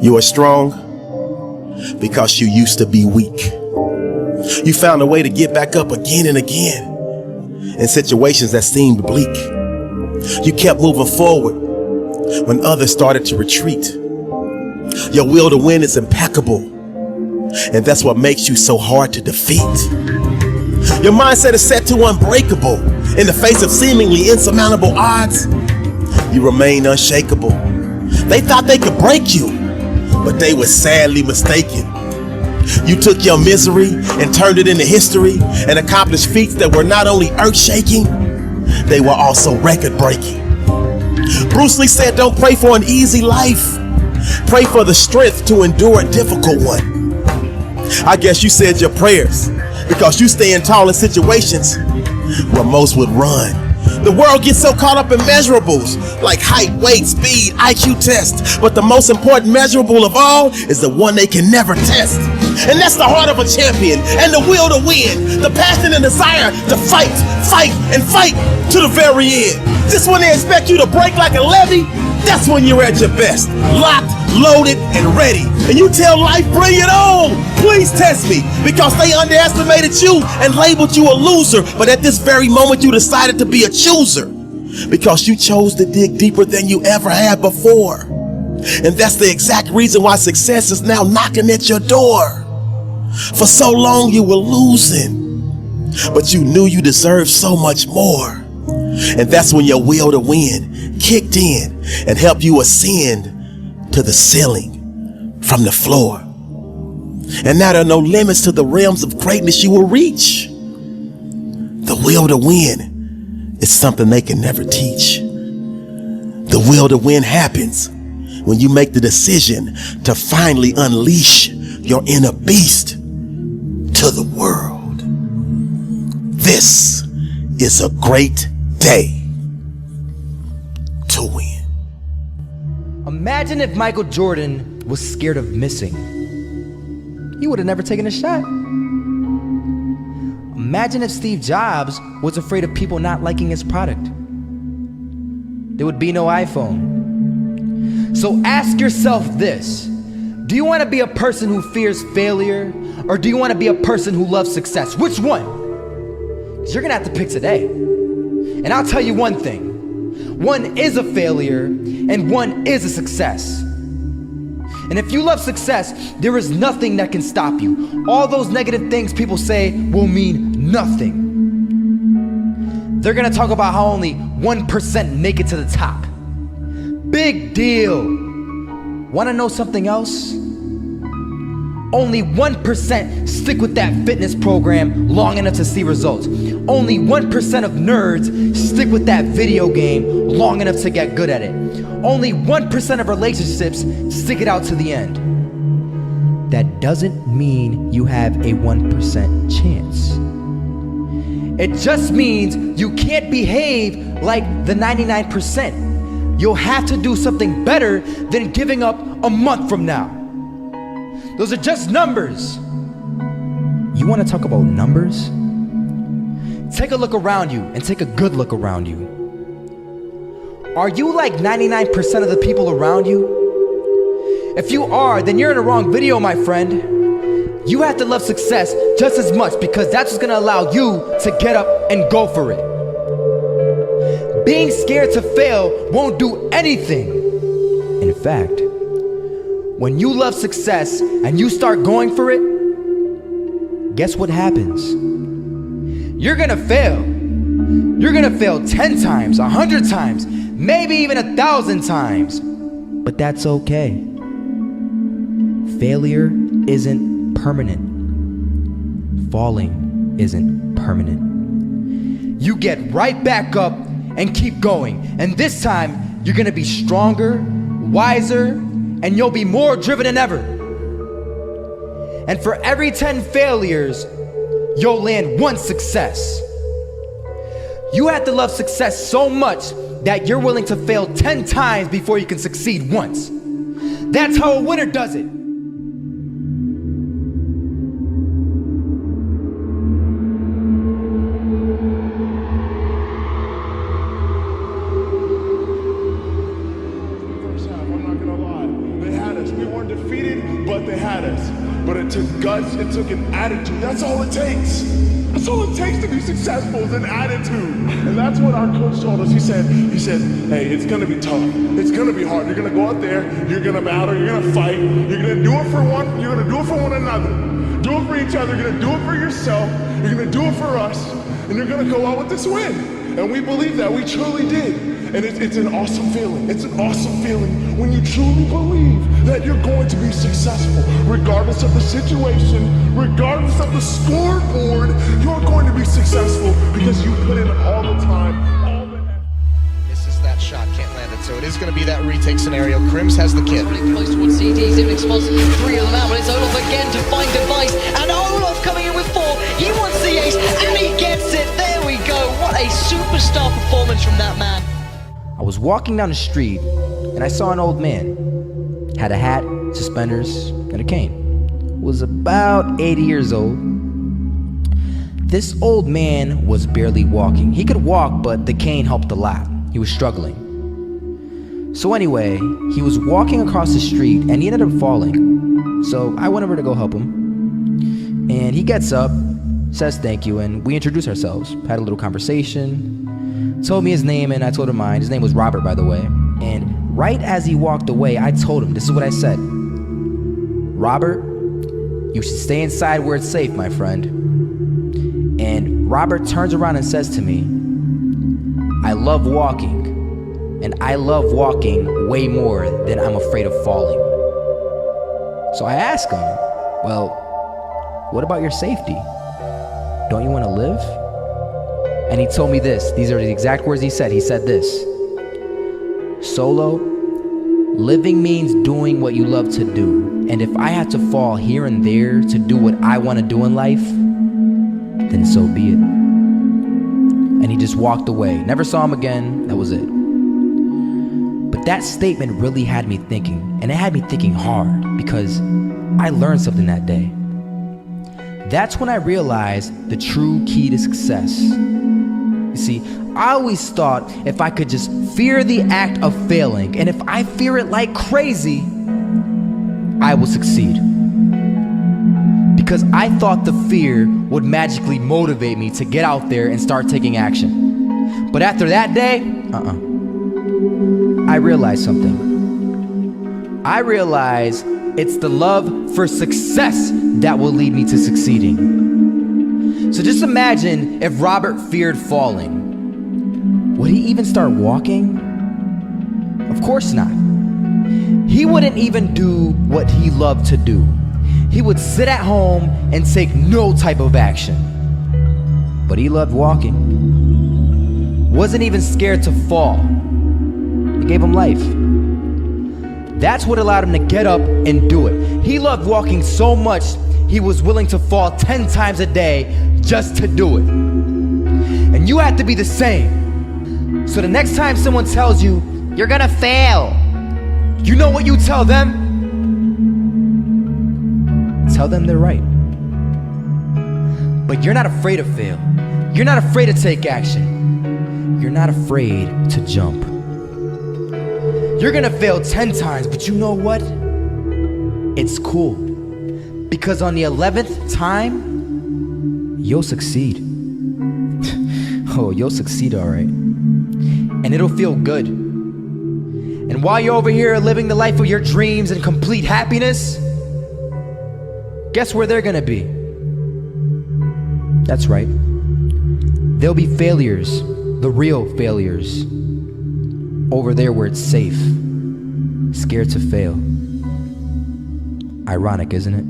You are strong because you used to be weak. You found a way to get back up again and again in situations that seemed bleak. You kept moving forward when others started to retreat. Your will to win is impeccable, and that's what makes you so hard to defeat. Your mindset is set to unbreakable. In the face of seemingly insurmountable odds, you remain unshakable. They thought they could break you, but they were sadly mistaken. You took your misery and turned it into history and accomplished feats that were not only earth-shaking, they were also record-breaking. Bruce Lee said, don't pray for an easy life. Pray for the strength to endure a difficult one. I guess you said your prayers because you stand tall in situations where most would run. The world gets so caught up in measurables like height, weight, speed, IQ tests, but the most important measurable of all is the one they can never test. And that's the heart of a champion and the will to win, the passion and desire to fight, and fight to the very end. Just when they expect you to break like a levee, that's when you're at your best, locked, loaded, and ready. And you tell life, bring it on, please test me, because they underestimated you and labeled you a loser. But at this very moment, you decided to be a chooser because you chose to dig deeper than you ever had before. And that's the exact reason why success is now knocking at your door. For so long you were losing, but you knew you deserved so much more. And that's when your will to win kicked in and helped you ascend to the ceiling from the floor. And now there are no limits to the realms of greatness you will reach. The will to win is something they can never teach. The will to win happens when you make the decision to finally unleash your inner beast to the world. This is a great day to win. Imagine if Michael Jordan was scared of missing. He would have never taken a shot. Imagine if Steve Jobs was afraid of people not liking his product. There would be no iPhone. So ask yourself this: do you want to be a person who fears failure, or do you want to be a person who loves success? Which one? Because you're gonna have to pick today. And I'll tell you one thing: one is a failure and one is a success. And if you love success, there is nothing that can stop you. All those negative things people say will mean nothing. They're gonna talk about how only 1% make it to the top. Big deal. Wanna know something else? Only 1% stick with that fitness program long enough to see results. Only 1% of nerds stick with that video game long enough to get good at it. Only 1% of relationships stick it out to the end. That doesn't mean you have a 1% chance. It just means you can't behave like the 99%. You'll have to do something better than giving up a month from now. Those are just numbers. You want to talk about numbers? Take a look around you and take a good look around you. Are you like 99% of the people around you? If you are, then you're in the wrong video, my friend. You have to love success just as much, because that's what's gonna allow you to get up and go for it. Being scared to fail won't do anything. In fact, when you love success and you start going for it, guess what happens? You're gonna fail. You're gonna fail 10 times, 100 times, maybe even 1,000 times. But that's okay. Failure isn't permanent. Falling isn't permanent. You get right back up and keep going. And this time, you're gonna be stronger, wiser, and you'll be more driven than ever. And for every 10 failures, you'll land 1 success. You have to love success so much that you're willing to fail 10 times before you can succeed once. That's how a winner does it. I'm not gonna lie. They had us. We weren't defeated, but they had us. But it took guts, it took an attitude. That's all it takes. That's all it takes to be successful is an attitude. And that's what our coach told us. He said, hey, it's gonna be tough. It's gonna be hard. You're gonna go out there, you're gonna battle, you're gonna fight, you're gonna do it for one, you're gonna do it for one another. Do it for each other, you're gonna do it for yourself, you're gonna do it for us, and you're gonna go out with this win. And we believe that, we truly did. And it's an awesome feeling. It's an awesome feeling when you truly believe that you're going to be successful. Regardless of the situation, regardless of the scoreboard, you're going to be successful because you put in all the time, all the effort. Misses that shot, can't land it. So it is going to be that retake scenario. Crims has the kid. Running close towards CD, Zivnik spots 3 of them out, but it's Olaf again to find device. And Olaf coming in with 4. He wants the ace, and he gets it. There we go. What a superstar performance from that man. I was walking down the street and I saw an old man. Had a hat, suspenders, and a cane. Was about 80 years old. This old man was barely walking. He could walk, but the cane helped a lot. He was struggling. So anyway, he was walking across the street and he ended up falling. So I went over to go help him. And he gets up, says thank you, and we introduced ourselves. Had a little conversation. Told me his name and I told him mine. His name was Robert, by the way. And right as he walked away, I told him, this is what I said. Robert, you should stay inside where it's safe, my friend. And Robert turns around and says to me, I love walking. And I love walking way more than I'm afraid of falling. So I asked him, well, what about your safety? Don't you want to live? And he told me this. These are the exact words he said. He said this. Solo, living means doing what you love to do. And if I had to fall here and there to do what I want to do in life, then so be it. And he just walked away. Never saw him again. That was it. But that statement really had me thinking. And it had me thinking hard because I learned something that day. That's when I realized the true key to success. You see, I always thought if I could just fear the act of failing, and if I fear it like crazy, I will succeed. Because I thought the fear would magically motivate me to get out there and start taking action. But after that day, I realized something. I realized it's the love for success that will lead me to succeeding. So just imagine if Robert feared falling. Would he even start walking? Of course not. He wouldn't even do what he loved to do. He would sit at home and take no type of action. But he loved walking. Wasn't even scared to fall. It gave him life. That's what allowed him to get up and do it. He loved walking so much, he was willing to fall 10 times a day just to do it. And you have to be the same. So the next time someone tells you, you're gonna fail, you know what you tell them? Tell them they're right. But you're not afraid to fail. You're not afraid to take action. You're not afraid to jump. You're gonna fail 10 times, but you know what? It's cool. Because on the 11th time, you'll succeed. Oh, you'll succeed, all right. And it'll feel good. And while you're over here living the life of your dreams and complete happiness, guess where they're gonna be? That's right. They'll be failures, the real failures. Over there where it's safe, scared to fail. Ironic, isn't it?